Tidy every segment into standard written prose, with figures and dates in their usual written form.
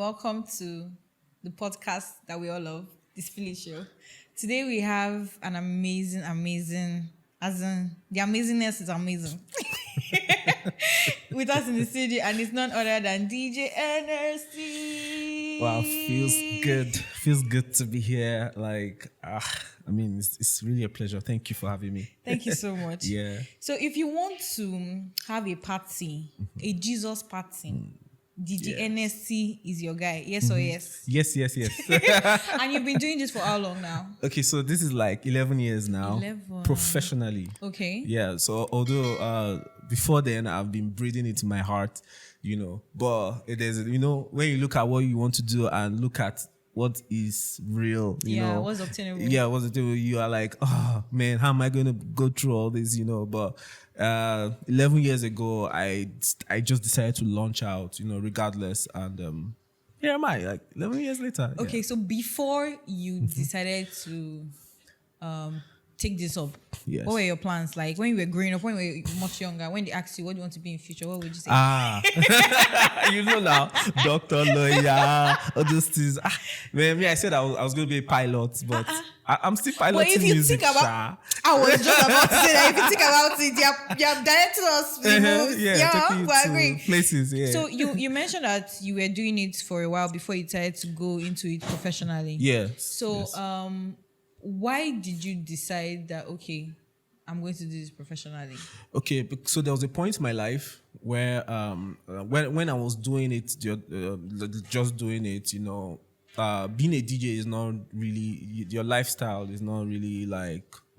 welcome to the podcast that we all love, this Philly show. Today we have an amazing, as in the amazingness is amazing. With us in the studio, and it's none other than DJ Ernesty. Wow, feels good. Feels good to be here. It's really a pleasure. Thank you for having me. Thank you so much. Yeah. So if you want to have a party, a Jesus party, DJ Ernesty is your guy. Yes or yes? Yes. And you've been doing this for how long now? Okay, so this is like 11 years now. 11. Professionally. Okay. Yeah, so although before then I've been breathing it in my heart, but it is, when you look at what you want to do and look at what is real, you know. What's obtainable. Yeah, what's obtainable. You are like, oh man, how am I going to go through all this, But 11 years ago, I just decided to launch out, regardless. And here am I, like 11 years later. Okay, so before you decided to take this up, yes. What were your plans? Like when you were growing up, when you were much younger, when they asked you what do you want to be in future, what would you say? Now, doctor, lawyer, all those things. Man, I said I was going to be a pilot, but I'm still piloting but if you music. Think about, I was just about to say that if you think about it, you have directed us. Taking you to places. Yeah. So you mentioned that you were doing it for a while before you decided to go into it professionally. Yes. So yes. Why did you decide that, okay, I'm going to do this professionally? Okay, so there was a point in my life where when I was doing it, just doing it, being a DJ is not really, your lifestyle is not really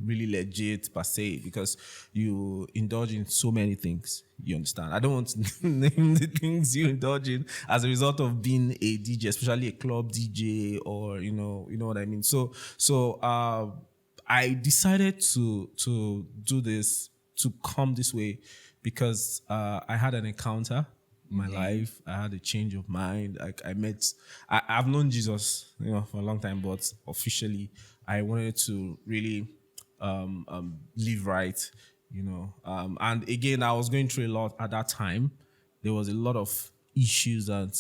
really legit per se, because you indulge in so many things. You understand? I don't want to name the things you indulge in as a result of being a DJ, especially a club DJ, or you know what I mean. So I decided to do this, to come this way, because I had an encounter in my life. I had a change of mind. I've known Jesus, for a long time, but officially I wanted to really live right, and again, I was going through a lot at that time. There was a lot of issues and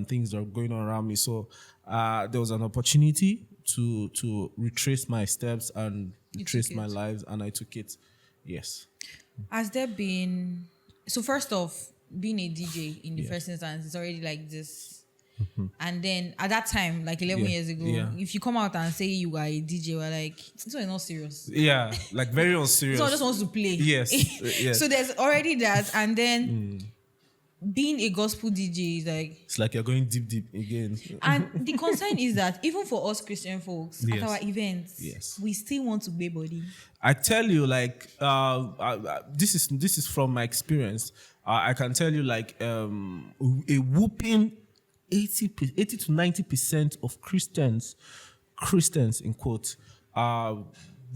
things that were going on around me. So there was an opportunity to retrace my steps and retrace my lives, and I took it. Yes. Has there been, so first off, being a DJ in the first instance is already like this. And then at that time, like 11 years ago, if you come out and say you are a DJ, we're like, this one is not serious. Yeah, like very unserious. Someone just wants to play. Yes. Yes. So there's already that. And then being a gospel DJ is like... It's like you're going deep again. And the concern is that even for us Christian folks, at our events, we still want to play body. I tell you, this is from my experience. I can tell you, a whooping 80 to 90% of Christians in quote,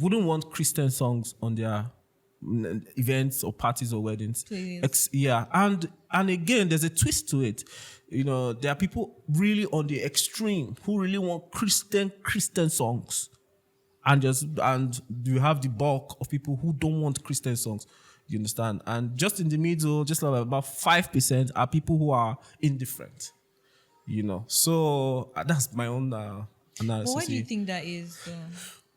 wouldn't want Christian songs on their events or parties or weddings. And again, there's a twist to it. There are people really on the extreme who really want Christian songs, and you have the bulk of people who don't want Christian songs. You understand? And just in the middle, just like about 5% are people who are indifferent. So that's my own analysis. But why do you think that is?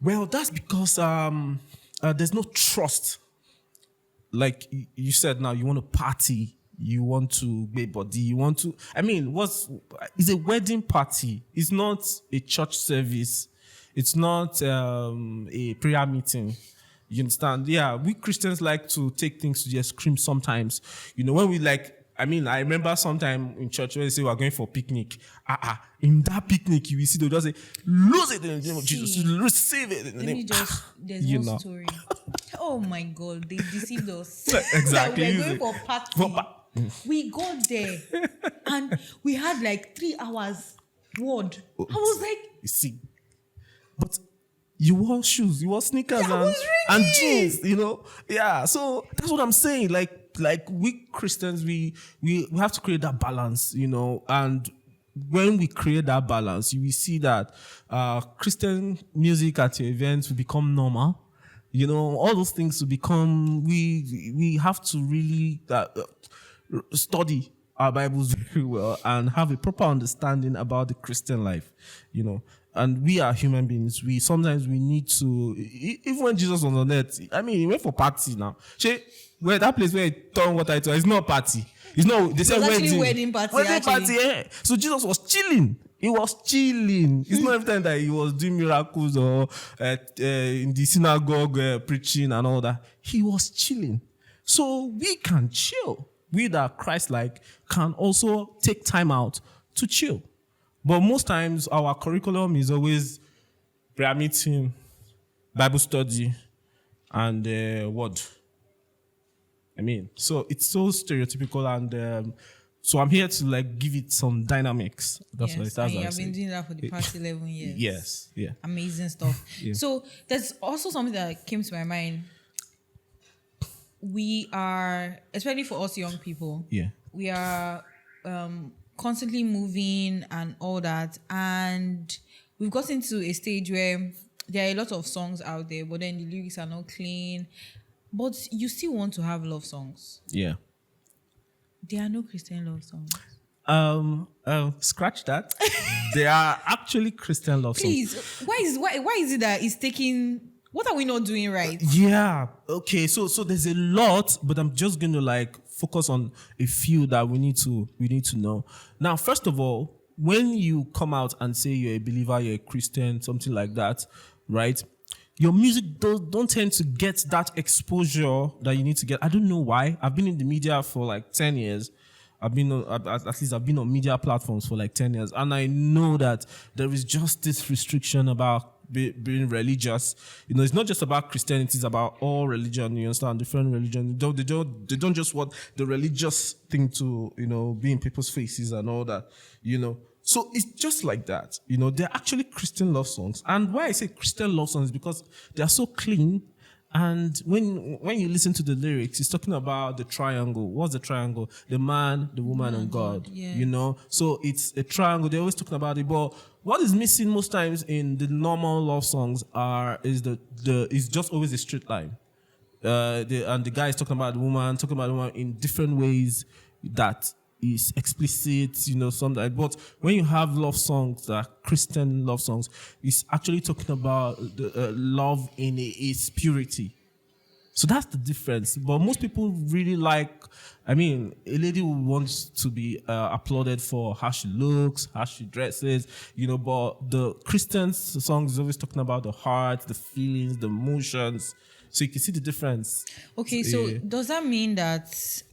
Well, that's because there's no trust. Like you said, now you want to party, you want to make body, you want to. It's a wedding party. It's not a church service. It's not a prayer meeting. You understand? Yeah, we Christians like to take things to the extreme sometimes. When we I remember sometime in church when they say we're going for a picnic. In that picnic, you will see they'll just say, lose it in the name of Jesus, receive it in the name. There's one story. Oh my God, they deceived us. Exactly. We're going for party. We got there and we had 3 hours word. I was like, you see, but you wore shoes, you wore sneakers and jeans, Yeah, so that's what I'm saying. Like we Christians, we have to create that balance, and when we create that balance, you will see that Christian music at your events will become normal. All those things will become, we have to really study our Bibles very well and have a proper understanding about the Christian life, And we are human beings. We sometimes need to, even when Jesus was on earth, he went for party now. Where that place where he turned water into, it's not party. It's not, they said wedding party. Wedding party, yeah. So Jesus was chilling. He was chilling. It's not every time that he was doing miracles or in the synagogue preaching and all that. He was chilling. So we can chill. We that are Christ-like can also take time out to chill. But most times our curriculum is always prayer meeting, Bible study, and what? So it's so stereotypical, and so I'm here to give it some dynamics. That's what it is. You have been doing that for the past 11 years. Yes, yeah. Amazing stuff. Yeah. So there's also something that came to my mind. We are, especially for us young people, we are constantly moving and all that, and we've gotten to a stage where there are a lot of songs out there, but then the lyrics are not clean. But you still want to have love songs. Yeah. There are no Christian love songs. Scratch that. There are actually Christian love songs. Please, why is it that it's taking? What are we not doing right? Yeah. Okay. So there's a lot, but I'm just going to focus on a few that we need to know. Now, first of all, when you come out and say you're a believer, you're a Christian, something like that, right? Your music don't tend to get that exposure that you need to get. I don't know why. I've been in the media for 10 years. I've been on media platforms for 10 years. And I know that there is just this restriction about being religious. It's not just about Christianity, it's about all religion. You understand? Different religion. They don't just want the religious thing to, be in people's faces and all that, So it's just like that. They're actually Christian love songs. And why I say Christian love songs is because they're so clean. And when you listen to the lyrics, it's talking about the triangle. What's the triangle? The man, the woman, and God. Yeah. So it's a triangle. They're always talking about it. But what is missing most times in the normal love songs is just always a straight line. And the guy is talking about the woman in different ways that is explicit, something. But when you have love songs that are Christian love songs, it's actually talking about the love in its purity. So that's the difference. But most people really a lady who wants to be applauded for how she looks, how she dresses, but the Christian songs is always talking about the heart, the feelings, the emotions. So you can see the difference. Okay, so does that mean that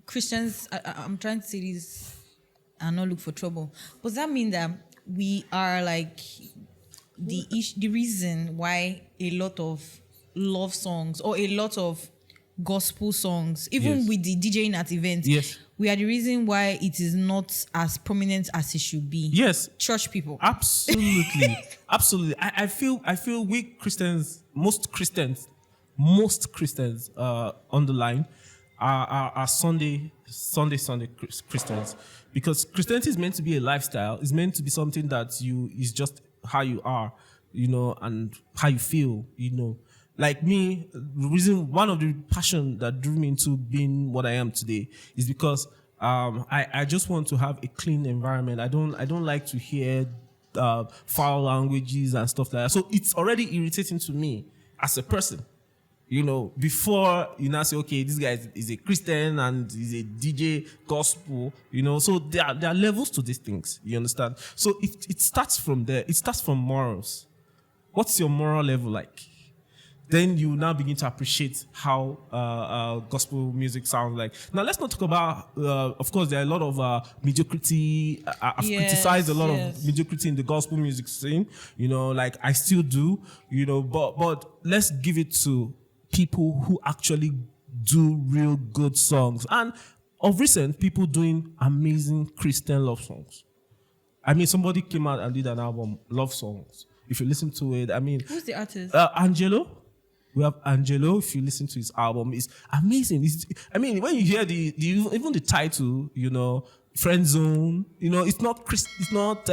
Christians, I'm trying to say this and not look for trouble, but does that mean that we are the reason why a lot of love songs or a lot of gospel songs, even with the DJing at events, we are the reason why it is not as prominent as it should be? Yes. Church people. Absolutely. Absolutely. I feel we Christians, most Christians on the line are Sunday Christians, because Christianity is meant to be a lifestyle. It's meant to be something that is just how you are, and how you feel, Like me, one of the passion that drew me into being what I am today is because I just want to have a clean environment. I don't like to hear foul languages and stuff like that. So it's already irritating to me as a person. Before you now say, okay, this guy is a Christian and is a DJ gospel, so there are levels to these things, you understand? So it starts from there. It starts from morals. What's your moral level like? Then you now begin to appreciate how gospel music sounds like. Now, let's not talk about, of course, there are a lot of mediocrity. I've criticized a lot of mediocrity in the gospel music scene, I still do, but let's give it to people who actually do real good songs. And of recent, people doing amazing Christian love songs. Somebody came out and did an album, Love Songs. If you listen to it, who's the artist? Angelo. We have Angelo. If you listen to his album, it's amazing. When you hear even the title, Friend Zone, it's not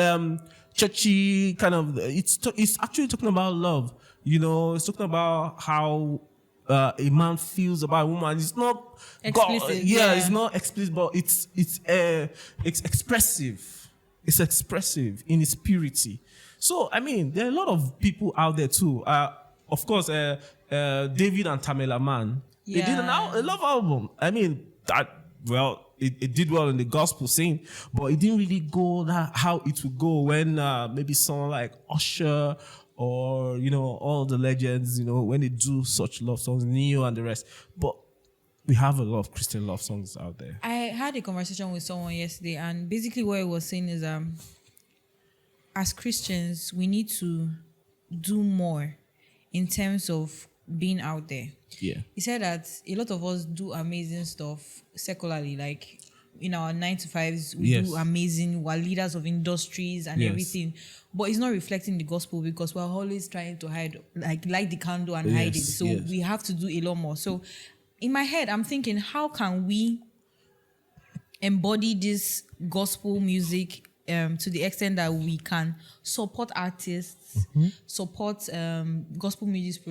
churchy kind of. It's actually talking about love. It's talking about how a man feels about a woman. It's not explicit. It's not explicit, but it's expressive. It's expressive in its purity. So I mean, there are a lot of people out there too. Of course, David and Tamela Man. They did a love album. I mean, it did well in the gospel scene, but it didn't really go how it would go when maybe someone like Usher or, all the legends, when they do such love songs, Neo and the rest. But we have a lot of Christian love songs out there. I had a conversation with someone yesterday, and basically what it was saying is, as Christians, we need to do more in terms of being out there. Yeah. He said that a lot of us do amazing stuff secularly, like in our 9-to-5s, we do amazing, we're leaders of industries and everything, but it's not reflecting the gospel because we're always trying to hide, light the candle and hide it. So we have to do a lot more. So in my head, I'm thinking, how can we embody this gospel music to the extent that we can support artists, support gospel music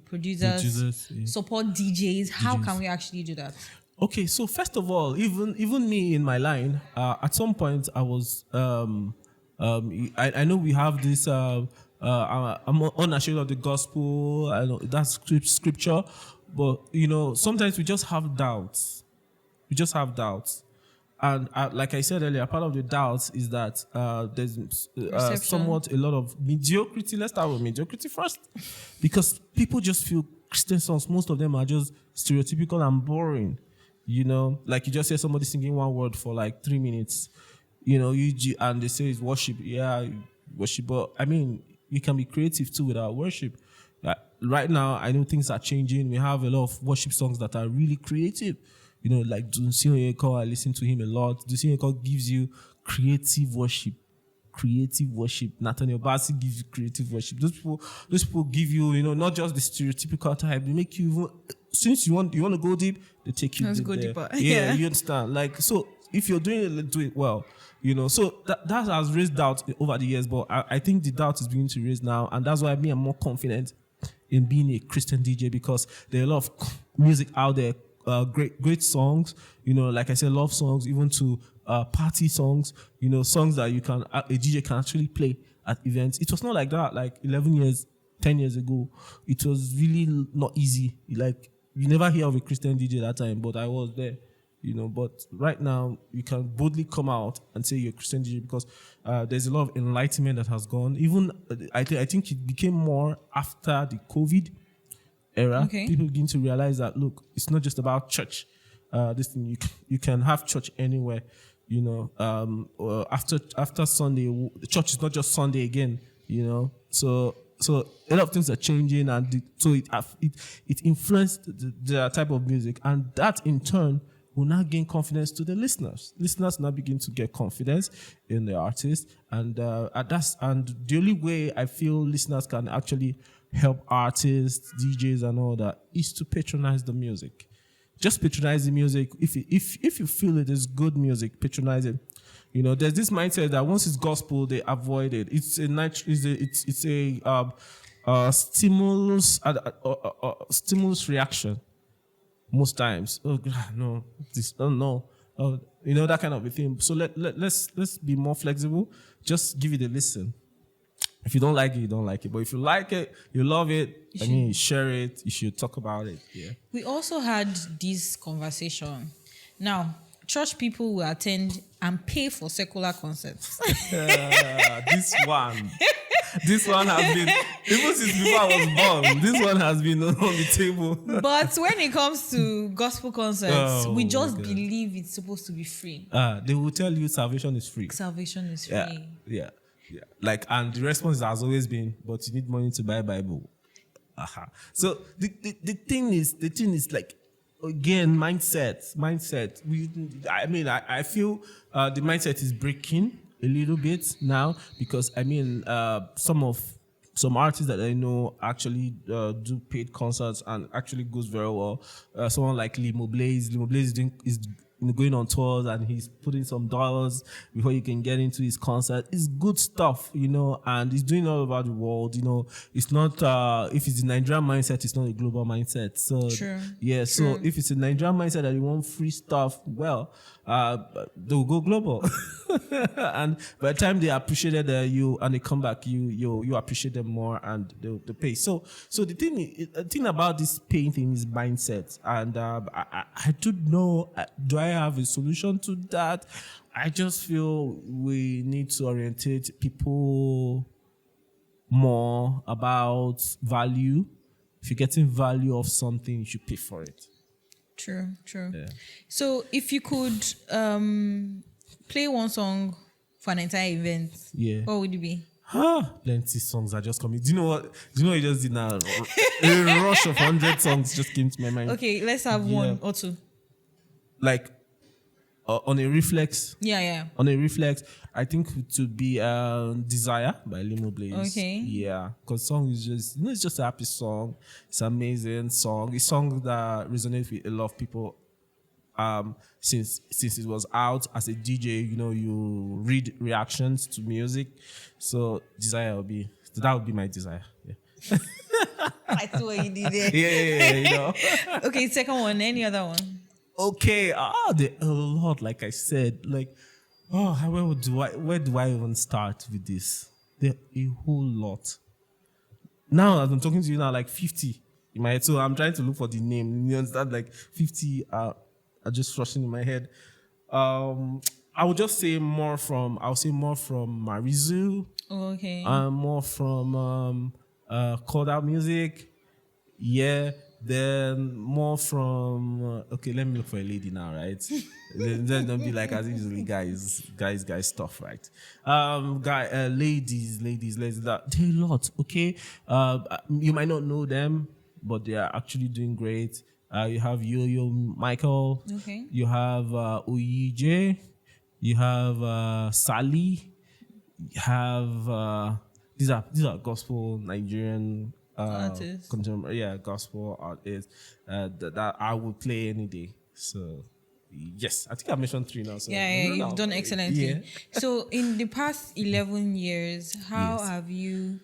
producers, support DJs. How can we actually do that? Okay, so first of all, even me in my line, at some point I was, I know we have this, I'm unashamed of the gospel. I know that's scripture, but sometimes we just have doubts. And like I said earlier, part of the doubts is that there's somewhat a lot of mediocrity. Let's start with mediocrity first. Because people just feel Christian songs, most of them are just stereotypical and boring. Like you just hear somebody singing one word for like 3 minutes, and they say it's worship. Yeah, worship. But I mean, we can be creative too with our worship. Right now, I know things are changing. We have a lot of worship songs that are really creative. Like Dunsin Oyekan, I listen to him a lot. Dunsin Oyekan gives you creative worship. Nathaniel Bassey gives you creative worship. Those people give you, not just the stereotypical type. They make you even, since you want to go deep, they take you Let's deep go there. deeper. Yeah, you understand. So if you're doing it, do it well. So that has raised doubt over the years, but I think the doubt is beginning to raise now, and that's why I'm more confident in being a Christian DJ, because there are a lot of music out there. Great songs, like I said, love songs, even to party songs, songs that a DJ can actually play at events. It was not like that, like 11 years, 10 years ago. It was really not easy. Like, you never hear of a Christian DJ that time, but I was there, But right now, you can boldly come out and say you're a Christian DJ because there's a lot of enlightenment that has gone. Even, I think it became more after the COVID era. Okay. People begin to realize that, look, it's not just about church. This thing, you can have church anywhere. After Sunday, the church is not just Sunday again. So a lot of things are changing, and so it influenced the type of music, and that in turn will now gain confidence to the listeners. Listeners now begin to get confidence in the artist, and the only way I feel listeners can actually help artists, DJs, and all that is to patronize the music. Just patronize the music. If you feel it is good music, patronize it. There's this mindset that once it's gospel, they avoid it. It's a stimulus reaction. Most times, oh God, no, this, oh no, that kind of a thing. So let's be more flexible. Just give it a listen. If you don't like it, you don't like it. But if you like it, you love it, you share it, you should talk about it. Yeah. We also had this conversation. Now, church people will attend and pay for secular concerts. This one has been, even since before I was born, this one has been on the table. But when it comes to gospel concerts, we just believe it's supposed to be free. They will tell you salvation is free. Salvation is free. Yeah. And the response has always been, but you need money to buy a Bible. So the thing is like, again, mindset. I feel the mindset is breaking a little bit now, because some artists that I know actually do paid concerts and actually goes very well. Someone like Limo Blaze. Limo Blaze is going on tours and he's putting some dollars before you can get into his concert. It's good stuff, and he's doing all over the world. It's not if it's a Nigerian mindset, it's not a global mindset. So True. yeah, True. so if it's a Nigerian mindset that you want free stuff, well, they'll go global. And by the time they appreciated you and they come back, you appreciate them more and they'll pay. So the thing about this paying thing is mindset, and I don't know. Do I have a solution to that? I just feel we need to orientate people more about value. If you're getting value of something, you should pay for it. True. Yeah. So if you could play one song for an entire event, what would it be? Plenty songs are just coming. Do you know what you just did now? A rush of 100 songs just came to my mind. Okay, let's have one or two. Like on a reflex. Yeah. On a reflex, I think it would be Desire by Limo Blaze. Okay. Yeah, because song is just, it's just a happy song. It's an amazing song. It's a song that resonates with a lot of people. Since it was out as a DJ, you read reactions to music. So Desire would be my Desire. Yeah. I see what you did there. Yeah. Okay, second one. Any other one? Okay. There are a lot, like I said. Like, where do I even start with this? There are a whole lot. Now, as I'm talking to you now, like 50 in my head. So I'm trying to look for the name. You understand? Like 50 are just rushing in my head. I would just say more from Marizu. Okay. More from called out music. Yeah. Then more from okay, let me look for a lady now, right? then don't be like as usually guys stuff, right? Ladies, there are a lot, okay? You might not know them, but they are actually doing great. You have Yo-Yo Michael. Okay. You have Oyije. You have Sally. You have these are gospel Nigerian contemporary, gospel artists that I would play any day. So yes, I think I mentioned 3 now. So you've done excellently. Yeah. So in the past 11 years, how have you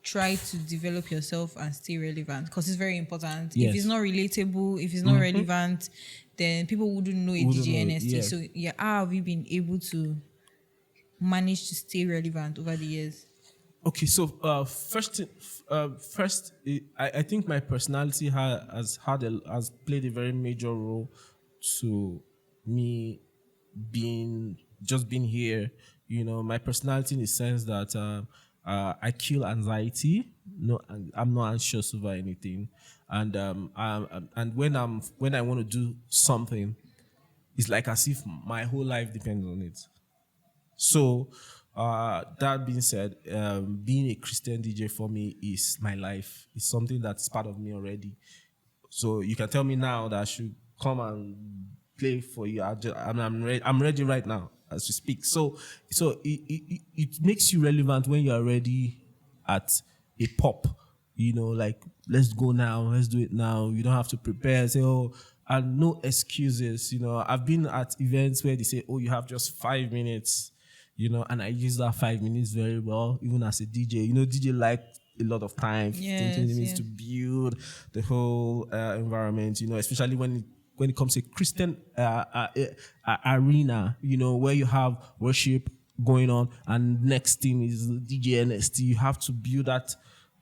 tried to develop yourself and stay relevant? Because it's very important. Yes. If it's not relatable, if it's not relevant, then people wouldn't know a DJ Ernesty. Yes. So how have you been able to manage to stay relevant over the years? Okay, so first, I think my personality has played a very major role to me being here. My personality in the sense that I kill anxiety. No, I'm not anxious over anything, and when I want to do something, it's like as if my whole life depends on it. So. That being said, being a Christian DJ for me is my life. It's something that's part of me already. So you can tell me now that I should come and play for you. I'm ready right now as we speak. So it makes you relevant when you are ready at a pop. Like let's go now, let's do it now. You don't have to prepare. Say and no excuses. I've been at events where they say, you have just 5 minutes. And I use that 5 minutes very well, even as a DJ. DJ like a lot of time, 15, 20 minutes to build the whole environment, especially when it comes to Christian arena, where you have worship going on and next thing is DJ Ernesty. You have to build that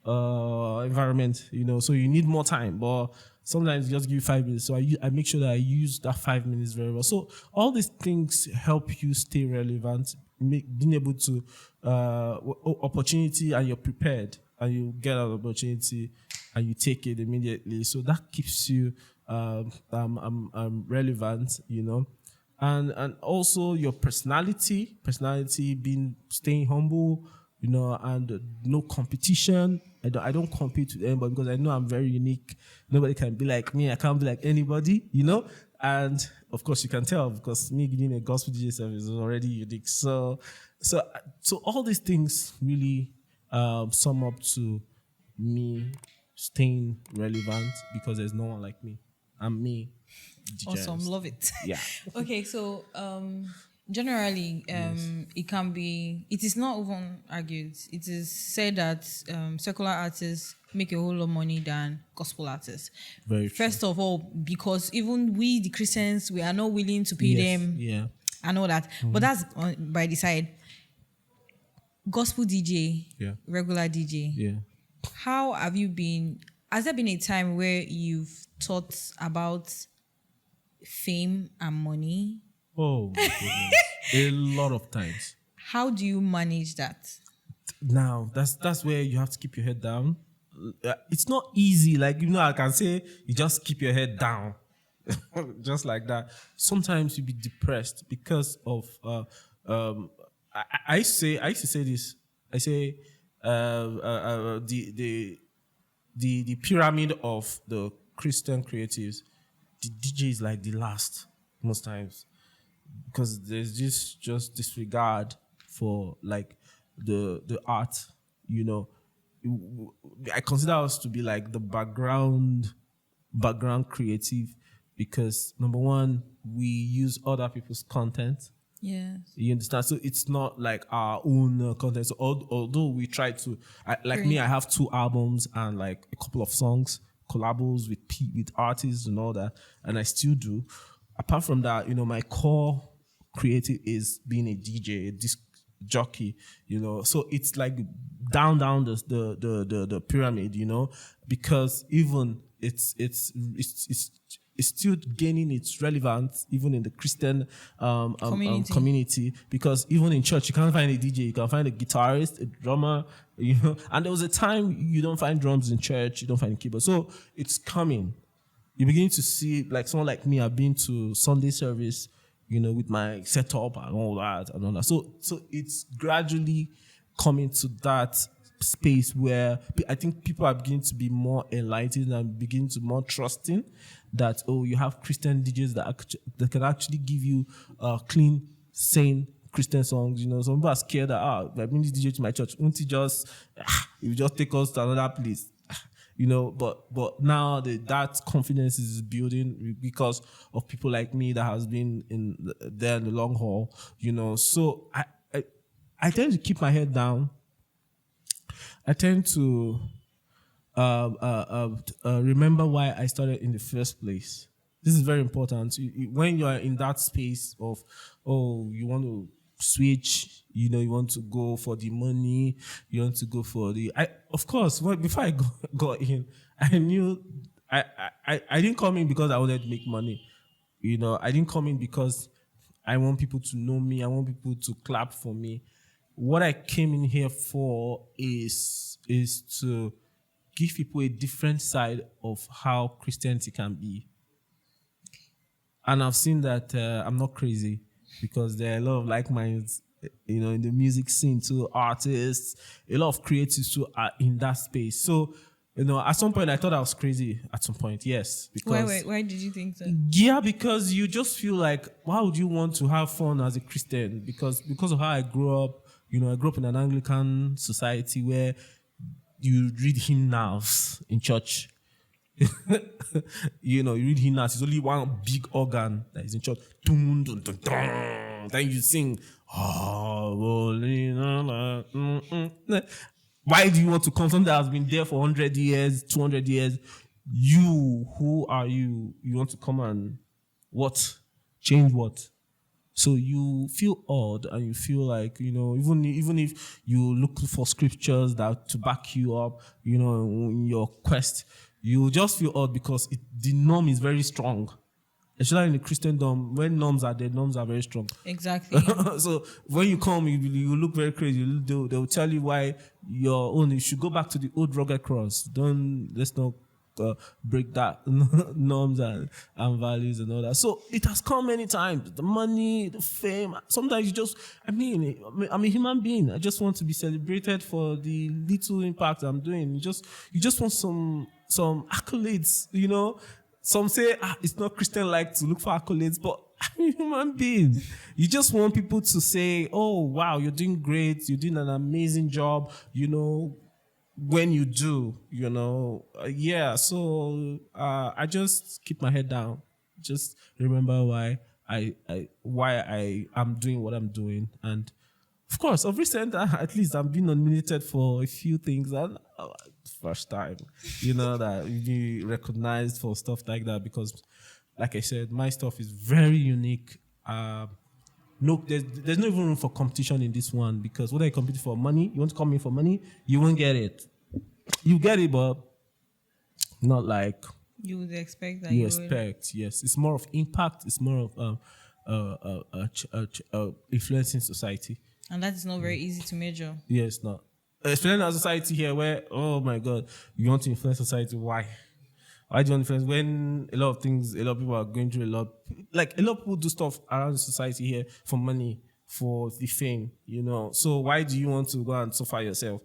environment, so you need more time. But sometimes just give you 5 minutes. So I make sure that I use that 5 minutes very well. So all these things help you stay relevant, being able to opportunity, and you're prepared and you get an opportunity and you take it immediately. So that keeps you relevant, and also your personality being staying humble, and no competition. I don't compete with anybody because I know I'm very unique. Nobody can be like me. I can't be like anybody, And of course, you can tell because me giving a gospel DJ service is already unique. So all these things really sum up to me staying relevant because there's no one like me. I'm me. DJ Awesome, Ernesty. love it. Yeah. Okay, so generally, it is not even argued. It is said that secular artists make a whole lot of money than gospel artists. Very true. First of all, because even we, the Christians, we are not willing to pay Yes, them. yeah. I know that, but that's by the side. Gospel DJ, regular DJ. Yeah. How have you been? Has there been a time where you've thought about fame and money? Oh, my goodness. A lot of times. How do you manage that? Now, that's where you have to keep your head down. It's not easy. Like, I can say you just keep your head down. Just like that. Sometimes you be depressed because of I used to say this. I say the pyramid of the Christian creatives, the DJ is like the last most times, because there's just disregard for like the art. I consider us to be like the background creative, because number one, we use other people's content. Yes. You understand? So it's not like our own content. So although we try to, I have 2 albums and like a couple of songs, collabos with artists and all that, and I still do. Apart from that, my core creative is being a DJ, a disc jockey. So it's like down the pyramid. Because even it's still gaining its relevance even in the Christian community, because even in church you can't find a DJ, you can find a guitarist, a drummer, and there was a time you don't find drums in church, you don't find keyboard. So it's coming. You begin to see, like someone like me, I've been to Sunday service, with my setup and all that. So it's gradually coming to that space where I think people are beginning to be more enlightened and begin to more trusting that, you have Christian DJs that can actually give you clean, sane Christian songs. Some people are scared that I bring this DJ to my church, won't he just take us to another place? But now that confidence is building because of people like me that has been there in the long haul. So I tend to keep my head down. I tend to remember why I started in the first place. This is very important. When you are in that space of, you want to switch, you want to go for the money, you want to go for of course, before I got in, I knew I didn't come in because I wanted to make money. I didn't come in because I want people to know me. I want people to clap for me. What I came in here for is to give people a different side of how Christianity can be. And I've seen that I'm not crazy, because there are a lot of like minds, in the music scene too, artists, a lot of creatives too are in that space. So, at some point I thought I was crazy at some point, yes. Because why did you think so? Yeah, because you just feel like, why would you want to have fun as a Christian? Because of how I grew up, I grew up in an Anglican society where you read hymnals in church. You read hymnals. It's only one big organ that is in church. Dun, dun, dun, dun. Then you sing. Why do you want to come? Something that has been there for 100 years, 200 years. Who are you? You want to come and what? Change what? So you feel odd, and you feel like, even if you look for scriptures that to back you up, in your quest, you just feel odd because the norm is very strong. Especially in the Christendom, when norms are there, norms are very strong. Exactly. So when you come, you look very crazy. They'll tell you why you should go back to the old rugged cross. Let's not break that norms and values and all that. So it has come many times. The money, the fame. Sometimes I'm a human being. I just want to be celebrated for the little impact I'm doing. You just want some accolades, Some say it's not Christian-like to look for accolades, but I'm a human being. You just want people to say, oh, wow, you're doing great. You're doing an amazing job. when you do, so I just keep my head down. Just remember why I am doing what I'm doing. And of course, of recent, at least I'm being nominated for a few things. And first time, that you be recognized for stuff like that, because, like I said, my stuff is very unique. No, there's no even room for competition in this one, because whether you compete for money, you want to come in for money, you won't get it. You get it, but not like you would expect that. You expect, yes. It's more of impact. It's more of influencing society. And that is not very easy to measure. Yeah, it's not. Especially in our society here, where, oh my God, you want to influence society. Why? Why do you want to influence when a lot of people are going through a lot of people do stuff around the society here for money, for the fame, So why do you want to go and suffer yourself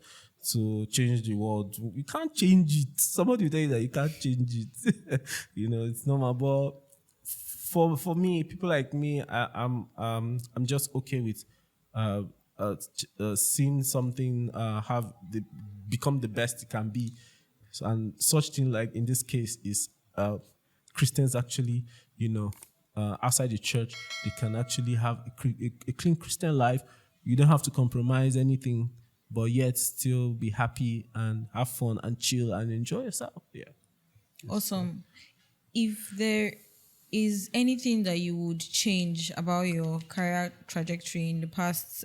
to change the world? You can't change it. Somebody will tell you that you can't change it. It's normal. But for me, people like me, I'm just okay with seeing something become the best it can be. So, and such thing, like in this case, is Christians actually, outside the church, they can actually have a clean Christian life. You don't have to compromise anything, but yet still be happy and have fun and chill and enjoy yourself. Yeah. Awesome. If there is anything that you would change about your career trajectory in the past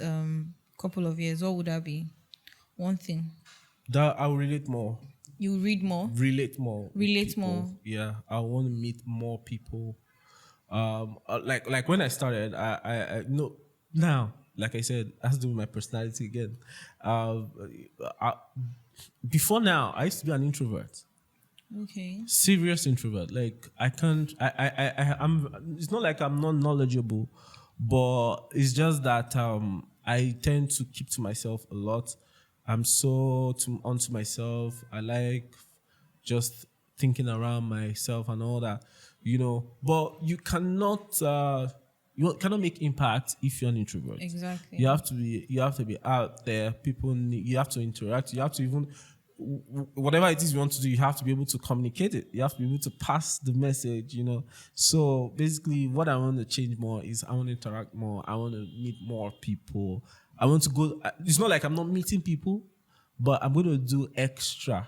couple of years, what would that be? One thing. That I'll relate more. You read more? Relate more. Relate more. Yeah. I want to meet more people. Like when I started, I know now, like I said, it has to do with my personality again. Before now, I used to be an introvert. Okay. Serious introvert. Like I can't. I'm. It's not like I'm not knowledgeable, but it's just that I tend to keep to myself a lot. I'm so onto myself. I like just thinking around myself and all that, But you cannot make impact if you're an introvert. Exactly. You have to be out there. You have to interact. You have to even whatever it is you want to do. You have to be able to communicate it. You have to be able to pass the message. So basically, what I want to change more is I want to interact more. I want to meet more people. I want to go. It's not like I'm not meeting people, but I'm going to do extra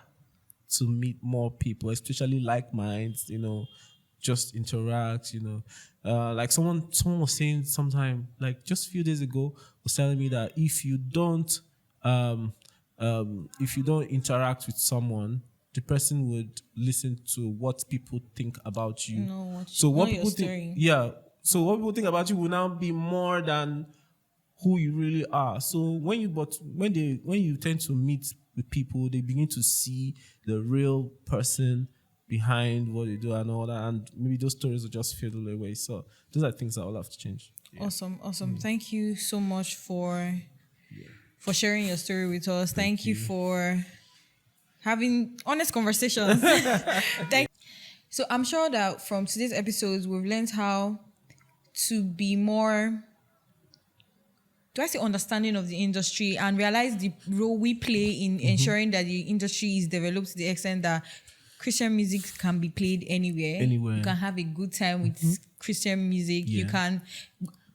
to meet more people, especially like minds, just interact, like someone was saying sometime, like just a few days ago, was telling me that if you don't interact with someone, the person would listen to what people think about you. So what people think, so what people think about you will now be more than who you really are. So when you tend to meet with people, they begin to see the real person behind what they do and all that, and maybe those stories will just fade away. So those are things that all have to change. Yeah. Awesome. Thank you so much for sharing your story with us. Thank you for having honest conversations. So I'm sure that from today's episodes, we've learned how to be more, do I say, understanding of the industry, and realize the role we play in ensuring that the industry is developed to the extent that Christian music can be played anywhere. You can have a good time with Christian music. Yeah. You can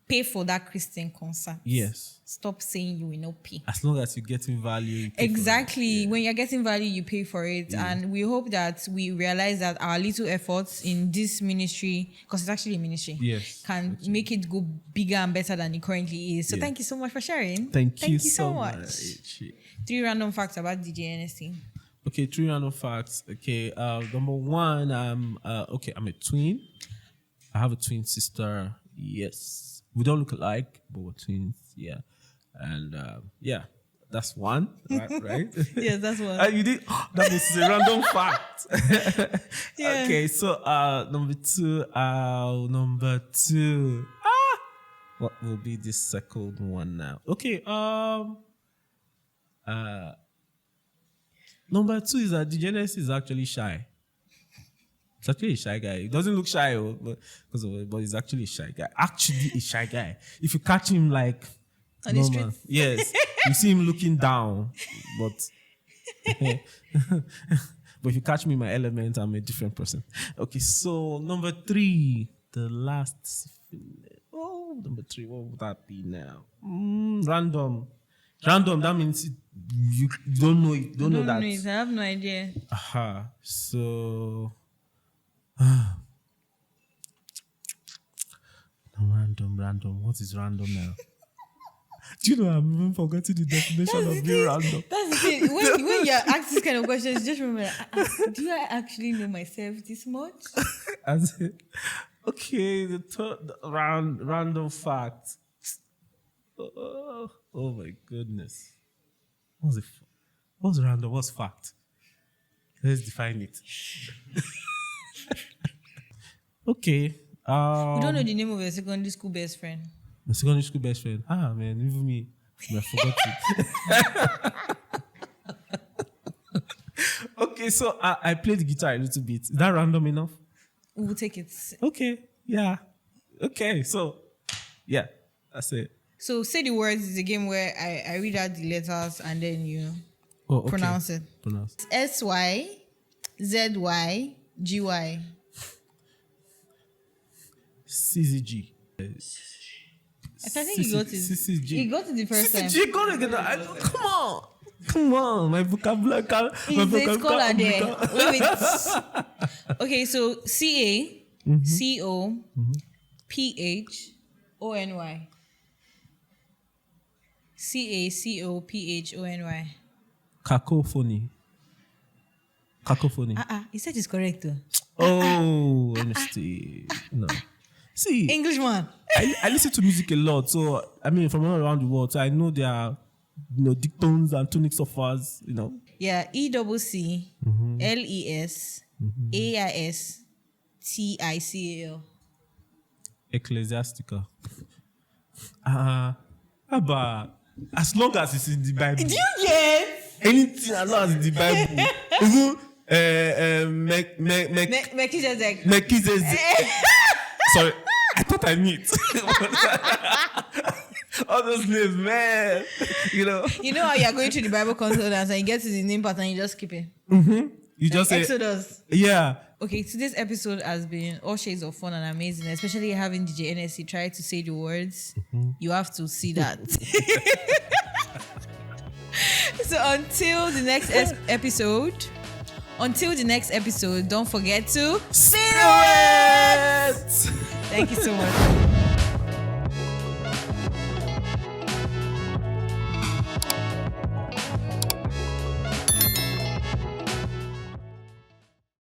pay for that Christian concert. Yes. Stop saying you will not pay. As long as you're getting value. Exactly. Yeah. When you're getting value, you pay for it. Yeah. And we hope that we realize that our little efforts in this ministry, because it's actually a ministry, can make it go bigger and better than it currently is. So thank you so much for sharing. Thank you so much. 3 random facts about DJ Ernesty. Okay, 3 random facts. Okay, number 1, I'm a twin. I have a twin sister. Yes, we don't look alike, but we're twins. Yeah, and that's one. Right? Yes, that's one. You did. That is a random fact. Yeah. Okay, so number two. What will be the second one now? Okay. Number 2 is that DJ Ernesty is actually shy. He's actually a shy guy. He doesn't look shy, but he's actually a shy guy. Actually a shy guy. If you catch him like on the street, yes, you see him looking down, but But if you catch me in my element, I'm a different person. Okay, so number 3, the last. Oh, number 3, what would that be now? Random. Random, that means you don't know it. Don't know that. I have no idea. Aha. So. Random. What is random now? Do you know I'm even forgetting the definition of being random? That's the thing. When you're asking this kind of questions, just remember, do I actually know myself this much? Okay, the third random fact. Oh my goodness. What's random? What's fact? Let's define it. Okay. You don't know the name of your secondary school best friend? My secondary school best friend. Man, even me. I forgot it. Okay, so I play the guitar a little bit. Is that random enough? We'll take it. Okay, yeah. Okay, so, yeah, that's it. So, Say the Words is a game where I read out the letters and then you pronounce it. SYZYGY. CZG. I think he got it. CCG. He got it the first time. CCG, come on. My vocabulary. He's a scholar there. Wait. Okay, so CACOPHONY. CACOPHONY. Cacophony. He said it's correct though. Oh, Ernesty. No. See, Englishman. I listen to music a lot, so I mean from all around the world. So I know there are, dictons and tonic softwares, Yeah, ECC LES AISTICAL. Ecclesiastical. But as long as it's in the Bible. Do you get anything as long as it's in the Bible? Melchizedek. Sorry, I thought I knew it. All those names, man. You know how you're going through the Bible concordance and you get to the name part and you just keep it. You just say Exodus. Yeah. Okay, today's episode has been all shades of fun and amazing, especially having DJ Ernesty try to say the words. You have to see that. So until the next episode, don't forget to see it. Thank you so much.